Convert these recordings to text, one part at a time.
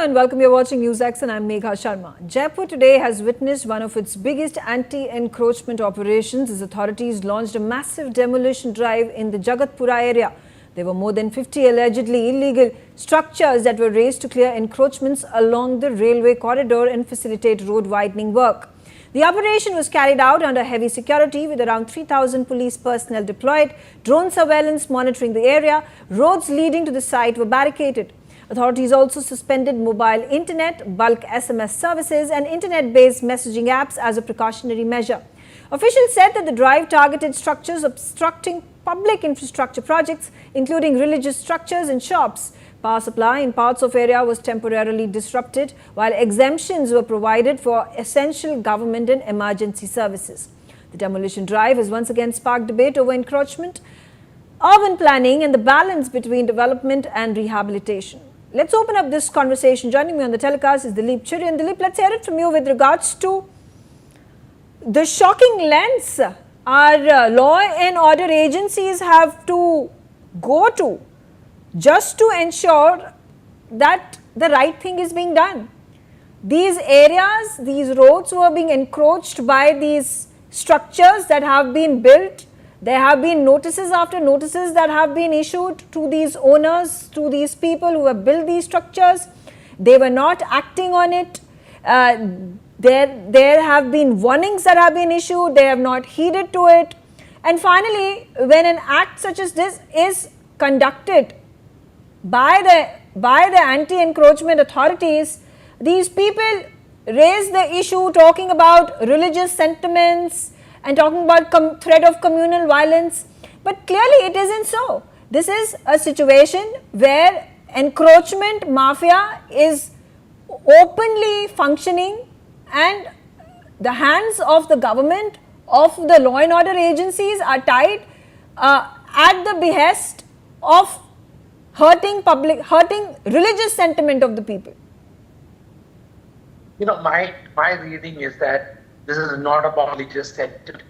and welcome. You're watching NewsX and I'm Megha Sharma. Jaipur today has witnessed one of its biggest anti-encroachment operations as authorities launched a massive demolition drive in the Jagatpura area. There were more than 50 allegedly illegal structures that were razed to clear encroachments along the railway corridor and facilitate road widening work. The operation was carried out under heavy security with around 3,000 police personnel deployed, drone surveillance monitoring the area, roads leading to the site were barricaded. Authorities also suspended mobile internet, bulk SMS services and internet-based messaging apps as a precautionary measure. Officials said that the drive targeted structures obstructing public infrastructure projects, including religious structures and shops. Power supply in parts of area was temporarily disrupted, while exemptions were provided for essential government and emergency services. The demolition drive has once again sparked debate over encroachment, urban planning and the balance between development and rehabilitation. Let's open up this conversation. Joining me on the telecast is Dilip Churi. And Dilip, let's hear it from you with regards to the shocking lengths our law and order agencies have to go to just to ensure that the right thing is being done. These areas, these roads were being encroached by these structures that have been built. There have been notices after notices that have been issued to these owners, to these people who have built these structures. They were not acting on it. There have been warnings that have been issued. They have not heeded to it. And finally, when an act such as this is conducted by the anti-encroachment authorities, these people raise the issue talking about religious sentiments and talking about threat of communal violence, but clearly it isn't so. This is a situation where encroachment mafia is openly functioning and the hands of the government, of the law and order agencies are tied at the behest of hurting religious sentiment of the people. You know, my reading is that this is not about religious sentiment.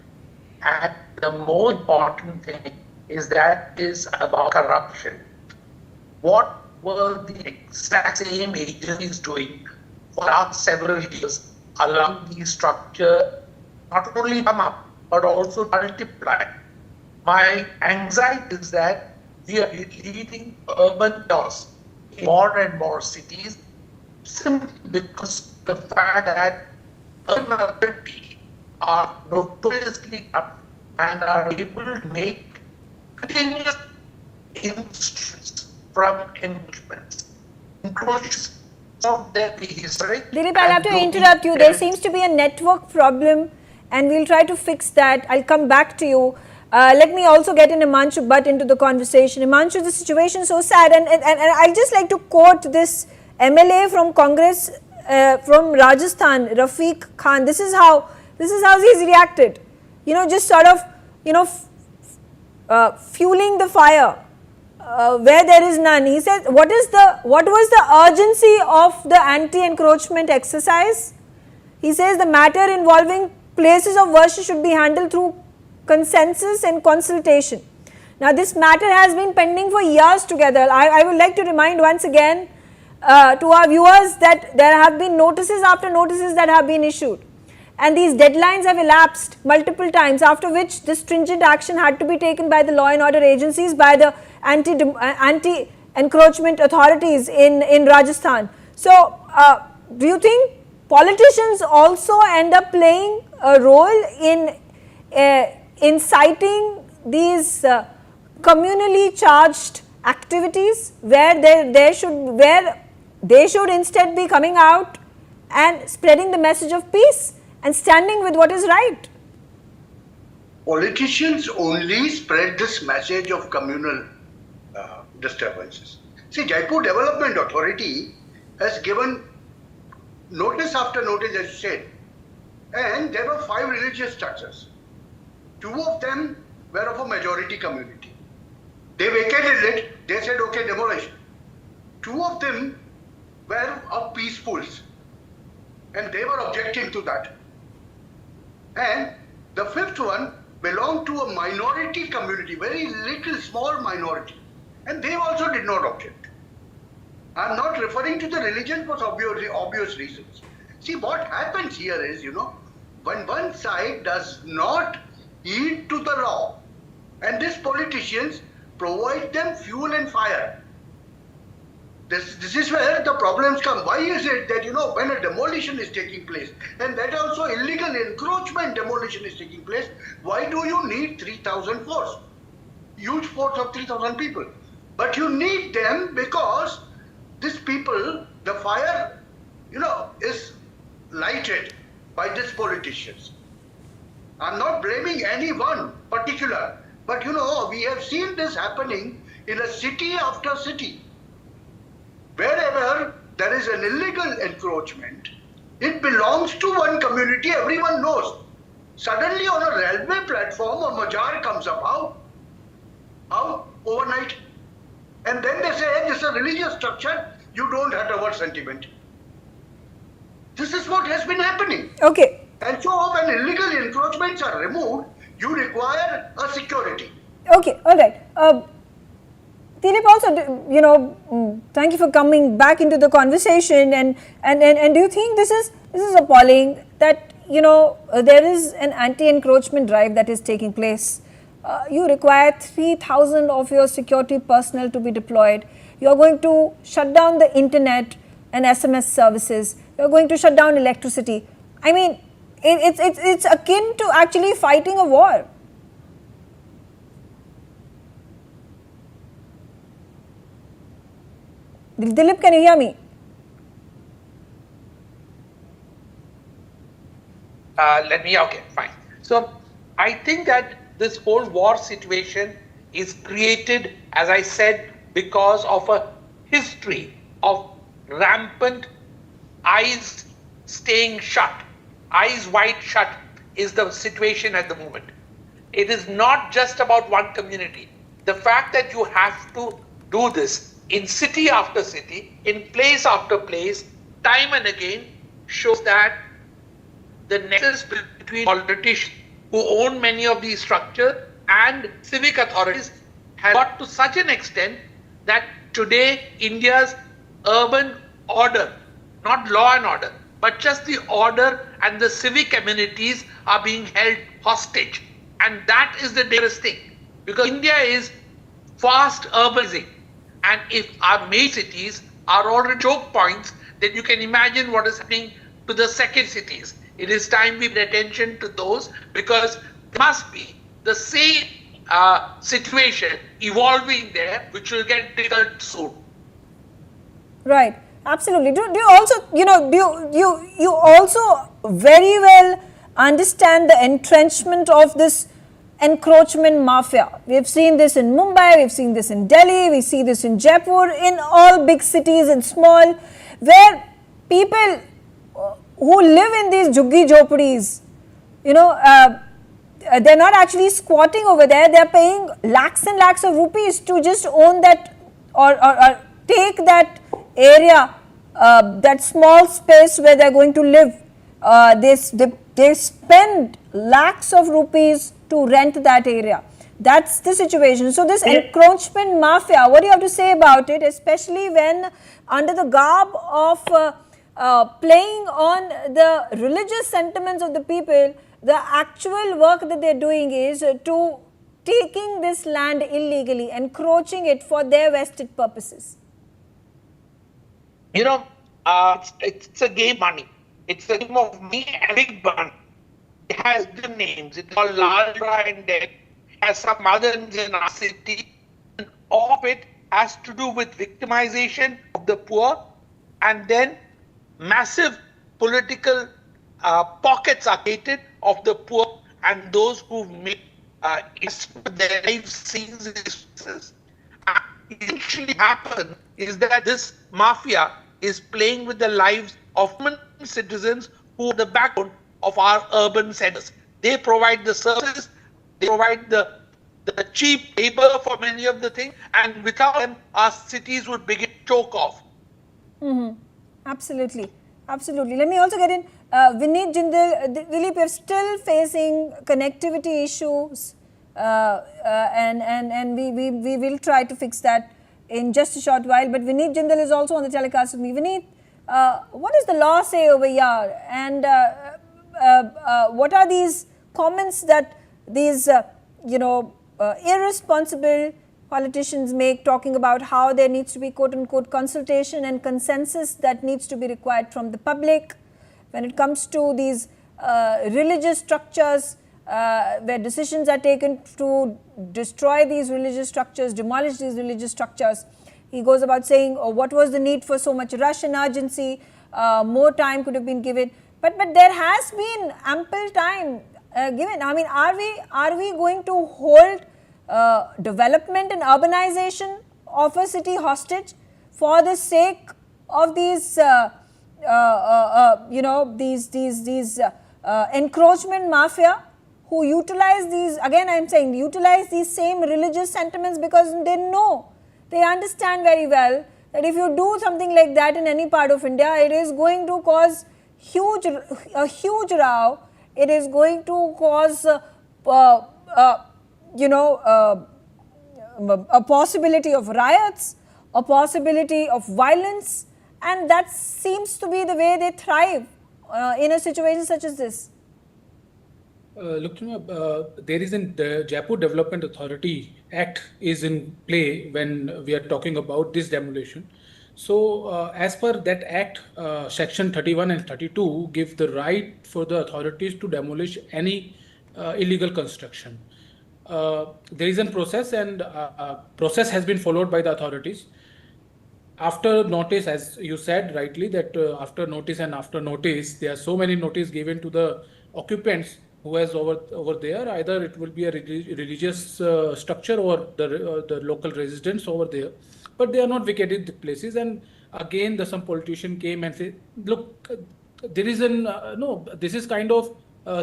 And the more important thing is that is about corruption. What were the exact same agencies doing for last several years, allowing the structure not only come up, but also multiply? My anxiety is that we are leading urban chaos in more and more cities simply because the fact that urban authorities are notoriously corrupt and are able to make continuous instruments from encroachments of their historic. Dilip, I'll have to interrupt you. There seems to be a network problem and we'll try to fix that. I'll come back to you. Let me also get in Himanshu Bhatt into the conversation. Himanshu, the situation is so sad and I'd just like to quote this MLA from Congress from Rajasthan, Rafiq Khan. This is how he's reacted. You know, just sort of, fueling the fire where there is none. He said, what was the urgency of the anti-encroachment exercise? He says the matter involving places of worship should be handled through consensus and consultation. Now, this matter has been pending for years together. I would like to remind once again to our viewers that there have been notices after notices that have been issued and these deadlines have elapsed multiple times, after which the stringent action had to be taken by the law and order agencies, by the anti-encroachment authorities in Rajasthan. So, do you think politicians also end up playing a role in inciting these communally charged activities where they should instead be coming out and spreading the message of peace and standing with what is right? Politicians only spread this message of communal disturbances. See, Jaipur Development Authority has given notice after notice, as you said, and there were 5 religious structures. 2 of them were of a majority community. They vacated it, they said, okay, demolition. 2 of them were of peacefuls, and they were objecting to that. And the 5th one belonged to a minority community, very little small minority, and they also did not object. I'm not referring to the religion for obvious reasons. See, what happens here is, when one side does not heed to the law, and these politicians provide them fuel and fire. This is where the problems come. Why is it that, when a demolition is taking place, and that also illegal encroachment demolition is taking place, why do you need 3,000 force? Huge force of 3,000 people. But you need them because these people, the fire, is lighted by these politicians. I'm not blaming any one particular, but we have seen this happening in a city after city. Wherever there is an illegal encroachment, it belongs to one community, everyone knows. Suddenly on a railway platform, a mazar comes up. How? Overnight. And then they say, hey, this is a religious structure, you don't have the word sentiment. This is what has been happening. Okay. And so when illegal encroachments are removed, you require a security. Okay, all right. Dilip, also, thank you for coming back into the conversation. And do you think this is appalling that there is an anti-encroachment drive that is taking place? You require 3,000 of your security personnel to be deployed. You are going to shut down the internet and SMS services. You are going to shut down electricity. I mean, it's akin to actually fighting a war. Dilip, can you hear me? Okay, fine. So I think that this whole war situation is created, as I said, because of a history of rampant eyes staying shut. Eyes wide shut is the situation at the moment. It is not just about one community. The fact that you have to do this in city after city, in place after place, time and again, shows that the nexus between politicians who own many of these structures and civic authorities has got to such an extent that today India's urban order, not law and order, but just the order and the civic amenities are being held hostage. And that is the dangerous thing, because India is fast urbanizing. And if our major cities are already choke points, then you can imagine what is happening to the second cities. It is time we pay attention to those, because there must be the same situation evolving there, which will get difficult soon. Right, absolutely. Do you also, you also very well understand the entrenchment of this encroachment mafia? We have seen this in Mumbai, we have seen this in Delhi, we see this in Jaipur, in all big cities and small, where people who live in these jhuggi jhopadis, they're not actually squatting over there, they're paying lakhs and lakhs of rupees to just own that or take that area, that small space where they're going to live. They spend lakhs of rupees to rent that area. That's the situation. So this encroachment mafia, what do you have to say about it, especially when under the garb of playing on the religious sentiments of the people, the actual work that they're doing is to taking this land illegally, encroaching it for their vested purposes? It's a game of money. It's a game of me and big money. It has different names. It's called Lalra and Dead. It has some other names in our city. And all of it has to do with victimization of the poor, and then massive political pockets are created of the poor and those who make their lives seeing these places. Essentially happen is that this mafia is playing with the lives of common citizens who are the backbone of our urban centers. They provide the services, they provide the cheap labor for many of the things, and without them, our cities would begin to choke off. Absolutely, absolutely. Let me also get in. Vineet Jindal, Dilip, we're still facing connectivity issues, and we will try to fix that. in just a short while. But Vineet Jindal is also on the telecast with me. Vineet, what does the law say over here? And what are these comments that these, irresponsible politicians make, talking about how there needs to be quote-unquote consultation and consensus that needs to be required from the public when it comes to these religious structures, where decisions are taken to destroy these religious structures, demolish these religious structures. He goes about saying, oh, what was the need for so much rush and urgency? More time could have been given. But there has been ample time given. I mean, are we going to hold development and urbanization of a city hostage for the sake of these, these encroachment mafia who utilize these, again I am saying, utilize these same religious sentiments, because they know, they understand very well that if you do something like that in any part of India, it is going to cause a huge row. It is going to cause a possibility of riots, a possibility of violence, and that seems to be the way they thrive in a situation such as this. Look, there is the Jaipur Development Authority Act is in play when we are talking about this demolition. So as per that act, section 31 and 32 give the right for the authorities to demolish any illegal construction. There is a process, and process has been followed by the authorities. After notice, as you said rightly, that after notice and after notice, there are so many notice given to the occupants who is over there. Either it will be a religious structure or the local residents over there, but they are not vacated the places. And again, some politician came and said, look, there is this is kind of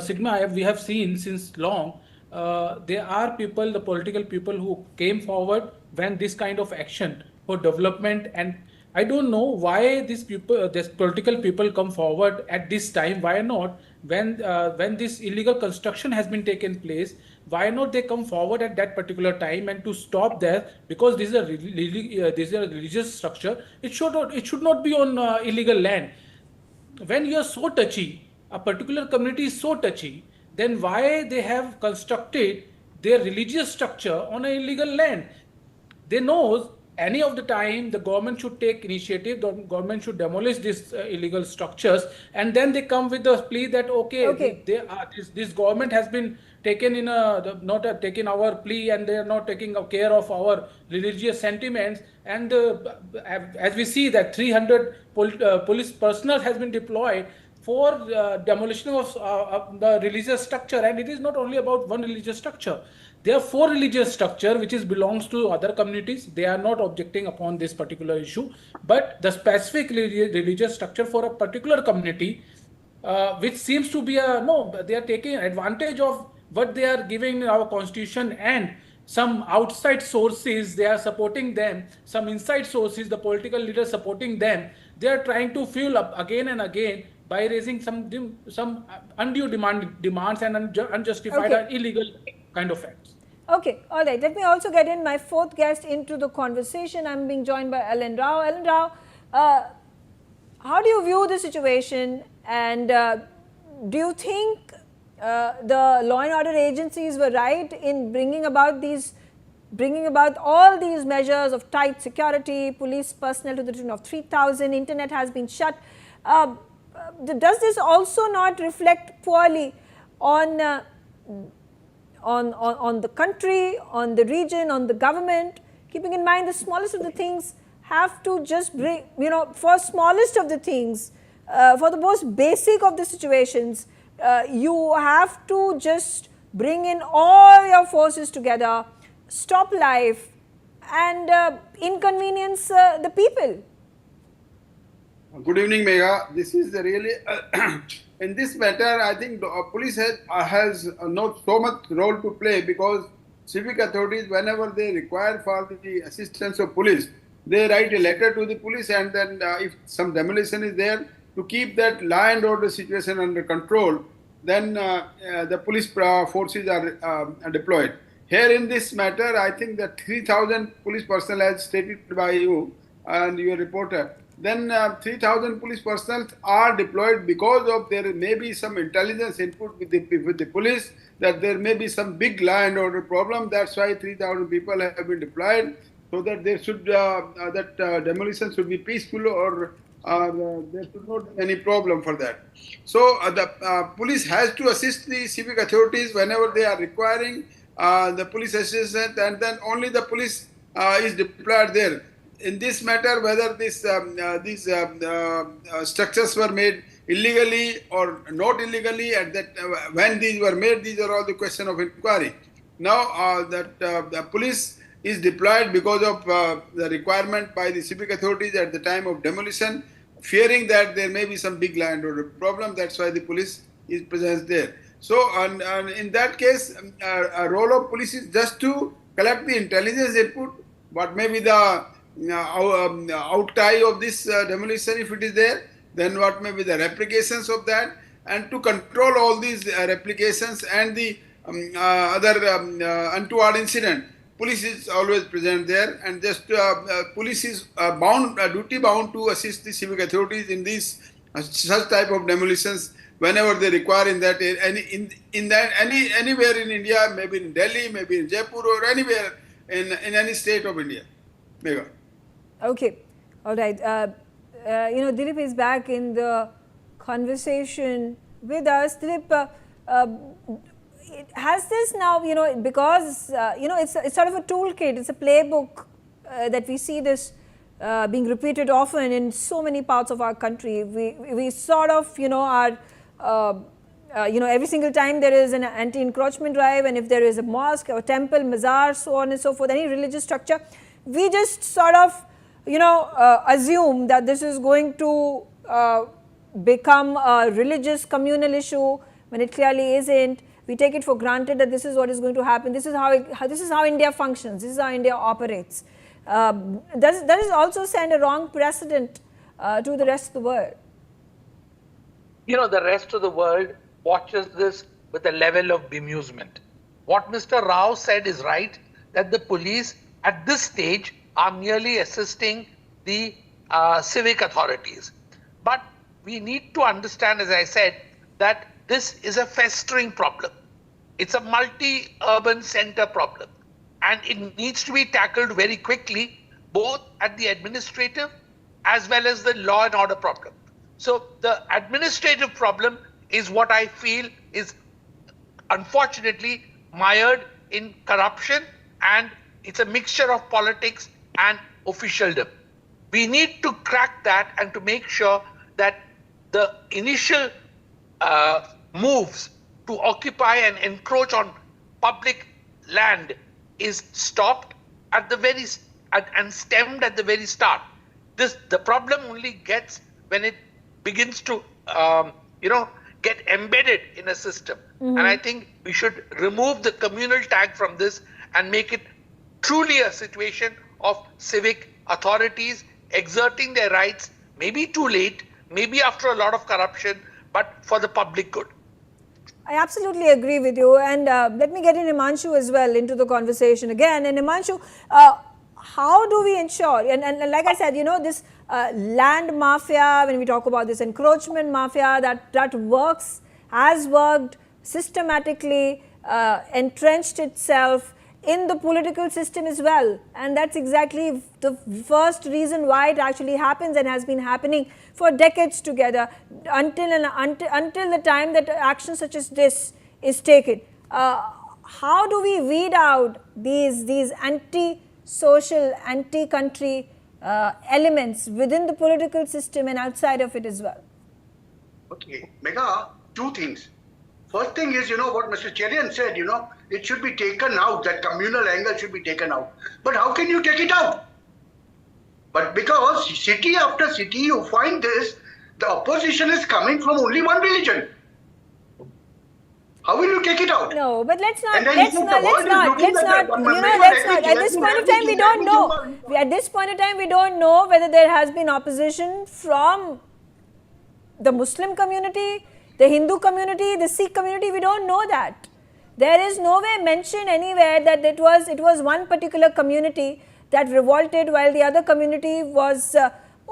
stigma we have seen since long. There are people, the political people, who came forward when this kind of action for development, and I don't know why these people, these political people come forward at this time. Why not when this illegal construction has been taken place? Why not they come forward at that particular time and to stop there? Because this is a religious structure. It should not be on illegal land. When you are so touchy, a particular community is so touchy, then why they have constructed their religious structure on an illegal land? They know any of the time the government should take initiative, the government should demolish these illegal structures, and then they come with the plea that this government has been taken in not taken our plea, and they are not taking care of our religious sentiments. And as we see that 300 police personnel has been deployed for demolition of the religious structure. And it is not only about one religious structure. There are 4 religious structure which belongs to other communities. They are not objecting upon this particular issue, but the specific religious structure for a particular community, which seems to be they are taking advantage of what they are giving in our constitution, and some outside sources, they are supporting them, some inside sources, the political leaders supporting them. They are trying to fuel up again and again by raising some undue demands and unjustified and illegal kind of acts. Okay, all right. Let me also get in my 4th guest into the conversation. I'm being joined by Ellen Rao. Ellen Rao, how do you view the situation, and do you think the law and order agencies were right in bringing about all these measures of tight security, police personnel to the tune of 3,000, internet has been shut? Does this also not reflect poorly on the country, on the region, on the government, keeping in mind the smallest of the things have to just bring, for smallest of the things, for the most basic of the situations, you have to just bring in all your forces together, stop life, and inconvenience the people. Good evening, Megha. This is really, in this matter, I think the police has not so much role to play, because civic authorities, whenever they require for the assistance of police, they write a letter to the police, and then if some demolition is there, to keep that law and order situation under control, then the police forces are deployed. here in this matter, I think that 3,000 police personnel, as stated by you and your reporter, then 3,000 police personnel are deployed because of there may be some intelligence input with the police that there may be some big land order problem. That's why 3,000 people have been deployed so that there should demolition should be peaceful or there should not be any problem for that. So the police has to assist the civic authorities whenever they are requiring the police assistance, and then only the police is deployed there. In this matter, whether these structures were made illegally or not illegally, at that when these were made, these are all the question of inquiry. Now the police is deployed because of the requirement by the civic authorities at the time of demolition, fearing that there may be some big land order problem. That's why the police is present there. So and in that case, a role of police is just to collect the intelligence input, what may be the outtie of this demolition if it is there, then what may be the replications of that, and to control all these replications and the other untoward incident. Police is always present there, and just police is duty bound to assist the civic authorities in these such type of demolitions whenever they require in that anywhere in India, maybe in Delhi, maybe in Jaipur, or anywhere in any state of India. Megha. Okay, all right. Dilip is back in the conversation with us. Dilip, has this now, because, it's sort of a toolkit, it's a playbook that we see this being repeated often in so many parts of our country. We sort of, are, every single time there is an anti-encroachment drive, and if there is a mosque or temple, mazar, so on and so forth, any religious structure, we just sort of, assume that this is going to become a religious communal issue when it clearly isn't. We take it for granted that this is what is going to happen. This is how India functions. This is how India operates. Does it also send a wrong precedent to the rest of the world? The rest of the world watches this with a level of bemusement. What Mr. Rao said is right, that the police at this stage are merely assisting the civic authorities. But we need to understand, as I said, that this is a festering problem. It's a multi-urban center problem, and it needs to be tackled very quickly, both at the administrative as well as the law and order problem. So the administrative problem is what I feel is unfortunately mired in corruption, and it's a mixture of politics and officialdom. We need to crack that and to make sure that the initial moves to occupy and encroach on public land is stopped at the very and stemmed at the very start. The problem only gets when it begins to get embedded in a system. And I think we should remove the communal tag from this and make it truly a situation of civic authorities exerting their rights, maybe too late, maybe after a lot of corruption, but for the public good. I absolutely agree with you, and let me get in Himanshu as well into the conversation again. And Himanshu, how do we ensure, and like I said, this land mafia, when we talk about this encroachment mafia, that has worked systematically, entrenched itself in the political system as well, and that's exactly the first reason why it actually happens and has been happening for decades together until the time that action such as this is taken. How do we weed out these anti-social, anti-country elements within the political system and outside of it as well? Okay, Megha, two things. First thing is, what Mr. Cherian said, it should be taken out, that communal angle should be taken out. But how can you take it out? But because city after city you find this, the opposition is coming from only one religion. How will you take it out? No, but let's not. At this this point of time, we don't know. At this point of time, we don't know whether there has been opposition from the Muslim community, the Hindu community, the Sikh community. We don't know that. There is nowhere mentioned anywhere that it was one particular community that revolted while the other community was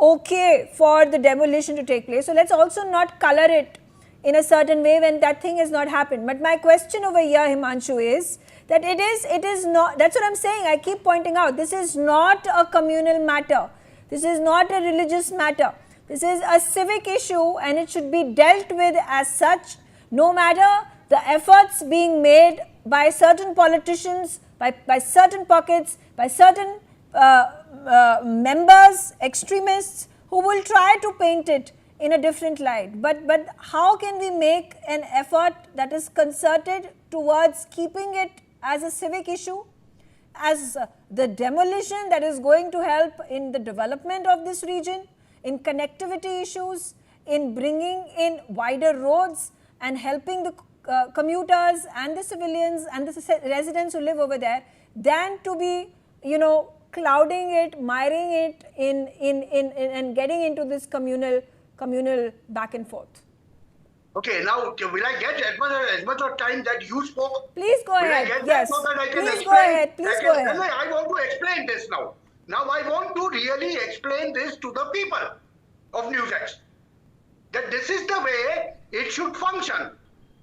okay for the demolition to take place. So let's also not color it in a certain way when that thing has not happened. But my question over here, Himanshu, is that it is not, that's what I'm saying, I keep pointing out, this is not a communal matter, this is not a religious matter, this is a civic issue and it should be dealt with as such, no matter the efforts being made by certain politicians, by certain pockets, by certain members, extremists who will try to paint it in a different light. But how can we make an effort that is concerted towards keeping it as a civic issue, as the demolition that is going to help in the development of this region, in connectivity issues, in bringing in wider roads and helping the commuters and the civilians and the residents who live over there, than to be, clouding it, miring it in and getting into this communal back and forth. Okay, now will I get as much of time that you spoke? Please go ahead. Yes. So that I can Please explain? go ahead. Please go ahead. I want to explain this now. Now I want to really explain this to the people of NewsX. That this is the way it should function.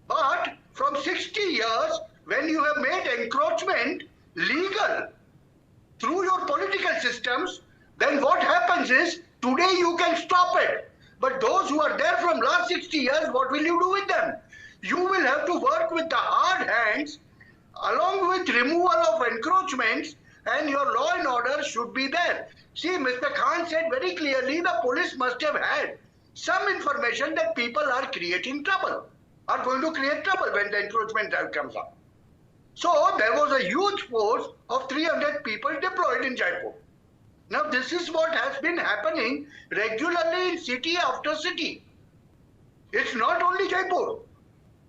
But from 60 years, when you have made encroachment legal through your political systems, then what happens is, today you can stop it. But those who are there from last 60 years, what will you do with them? You will have to work with the hard hands along with removal of encroachments, and your law and order should be there. See, Mr. Khan said very clearly the police must have had some information that people are creating trouble, are going to create trouble when the encroachment drive comes up. So there was a huge force of 300 people deployed in Jaipur. Now this is what has been happening regularly in city after city. It's not only Jaipur,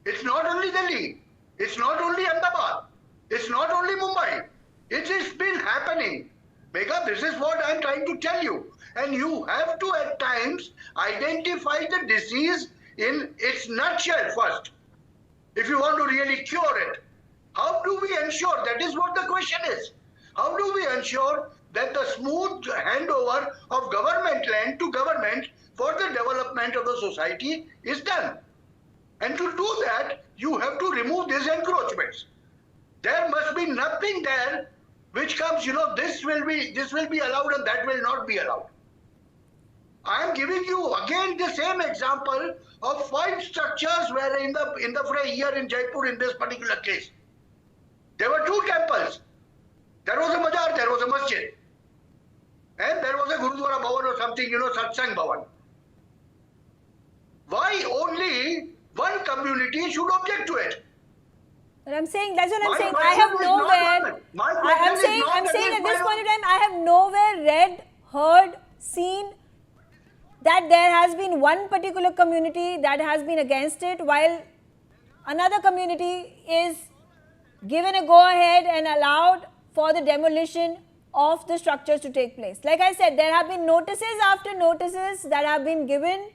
it's not only Delhi, it's not only Ahmedabad, it's not only Mumbai. It has been happening. Megha, this is what I'm trying to tell you. And you have to at times identify the disease in its nutshell first, if you want to really cure it. How do we ensure? That is what the question is. How do we ensure that the smooth handover of government land to government for the development of the society is done? And to do that, you have to remove these encroachments. There must be nothing there which comes, this will be allowed and that will not be allowed. I am giving you again the same example of 5 structures were in the fray here in Jaipur in this particular case. There were 2 temples. There was a mazar, there was a masjid. And there was a Gurudwara Bhavan or something, Satsang Bhavan. Why only one community should object to it? But I'm saying, that's what I'm saying. I have nowhere, I'm saying at this point in time, I have nowhere read, heard, seen that there has been one particular community that has been against it, while another community is given a go-ahead and allowed for the demolition of the structures to take place. Like I said, there have been notices after notices that have been given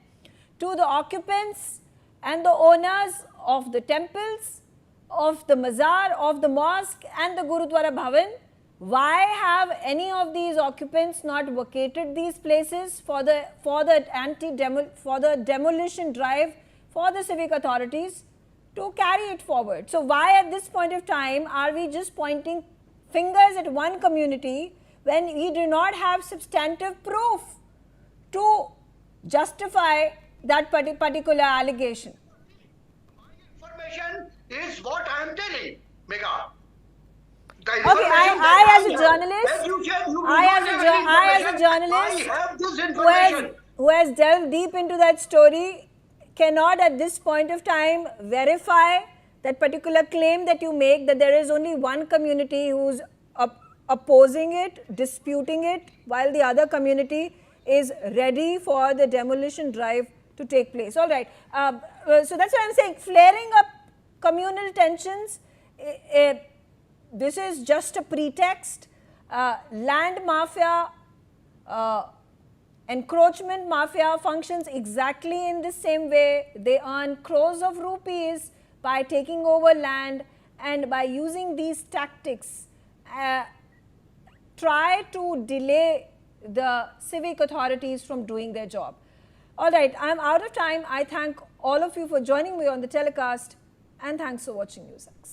to the occupants and the owners of the temples, of the mazar, of the mosque and the Gurudwara Bhavan. Why have any of these occupants not vacated these places for the demolition drive for the civic authorities to carry it forward? So why at this point of time are we just pointing fingers at one community when we do not have substantive proof to justify that particular allegation? Information is what I am telling, Megha. Okay, I as a journalist who has delved deep into that story cannot at this point of time verify that particular claim that you make, that there is only one community who's opposing it, disputing it, while the other community is ready for the demolition drive to take place. All right. So that's what I'm saying. Flaring up communal tensions, this is just a pretext. Land mafia, encroachment mafia functions exactly in the same way. They earn crores of rupees by taking over land and by using these tactics try to delay the civic authorities from doing their job. All right, I'm out of time. I thank all of you for joining me on the telecast, and thanks for watching NewsX.